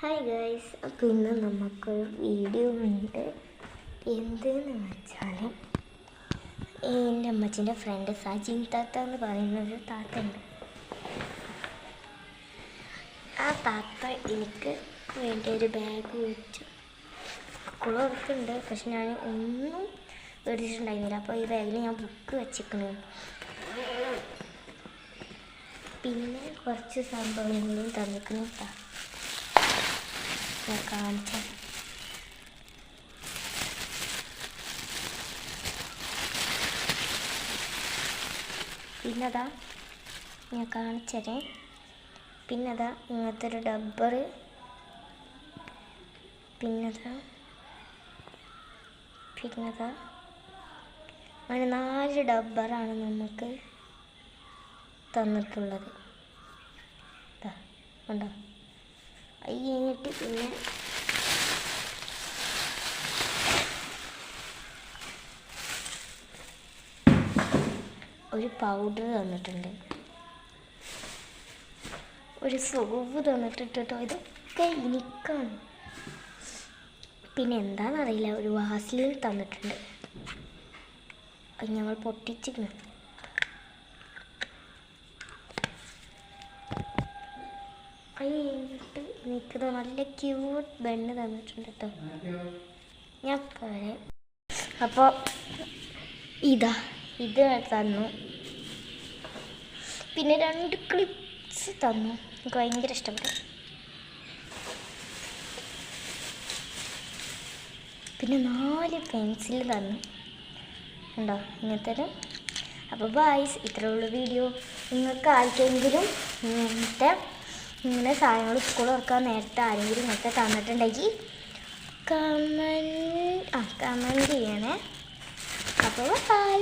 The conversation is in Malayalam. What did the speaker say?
ഹായ് ഗൈസ്, അപ്പോൾ ഇന്ന് നമുക്കൊരു വീഡിയോ ഉണ്ട്. എന്തെന്ന് വെച്ചാൽ എൻ്റെ അമ്മച്ചിൻ്റെ ഫ്രണ്ട് സജിൻ താത്ത എന്ന് പറയുന്നൊരു താത്ത ഉണ്ട്. ആ താത്ത എനിക്ക് വേണ്ടി ഒരു ബാഗ് വെച്ചു കുളമൊക്കെയുണ്ട്. പക്ഷെ ഞാൻ ഒന്നും മേടിച്ചിട്ടുണ്ടായിരുന്നില്ല. അപ്പോൾ ഈ ബാഗിൽ ഞാൻ ബുക്ക് വെച്ചിരിക്കുന്നു. പിന്നെ കുറച്ച് സംഭവങ്ങളും തന്നിരിക്കുന്നു. ഞാൻ കാണിച്ചു. പിന്നതാ ഞാൻ കാണിച്ചതേ. പിന്നതാ ഇങ്ങനത്തെ ഒരു ഡബ്ബർ. പിന്നതാ അങ്ങനെ 4 ഡബ്ബറാണ് നമുക്ക് തന്നിട്ടുള്ളത്. ഉണ്ടോ? അത് കഴിഞ്ഞിട്ട് പിന്നെ ഒരു പൗഡർ തന്നിട്ടുണ്ട്, ഒരു സോപ്പ് തന്നിട്ടിട്ടോ. ഇതൊക്കെ എനിക്കാണ്. പിന്നെ എന്താണെന്നറിയില്ല, ഒരു വാസ്ലിൻ തന്നിട്ടുണ്ട്. അത് ഞങ്ങൾ പൊട്ടിച്ചിരുന്നു. അത് കഴിഞ്ഞിട്ട് എനിക്കത് നല്ല ക്യൂട്ട് ബണ്ണ് തന്നിട്ടുണ്ട് കേട്ടോ. ഞാൻ പറയാം. അപ്പോൾ ഇത് തന്നു. പിന്നെ 2 ക്ലിപ്സ് തന്നു. എനിക്ക് ഭയങ്കര ഇഷ്ടപ്പെട്ടു. പിന്നെ 4 പെൻസിൽ തന്നു. ഉണ്ടോ ഇങ്ങനത്തെ? അപ്പോൾ ബൈസ്, ഇത്രയേ ഉള്ളൂ വീഡിയോ. നിങ്ങൾക്ക് ആർക്കെങ്കിലും ഇങ്ങനെ സാധനങ്ങൾ സ്കൂൾ തുറക്കാൻ നേരത്തെ ആരെങ്കിലും ഇങ്ങനത്തെ തന്നിട്ടുണ്ടെങ്കിൽ കമൻറ്റ് ചെയ്യണേ. അപ്പോൾ ബൈ.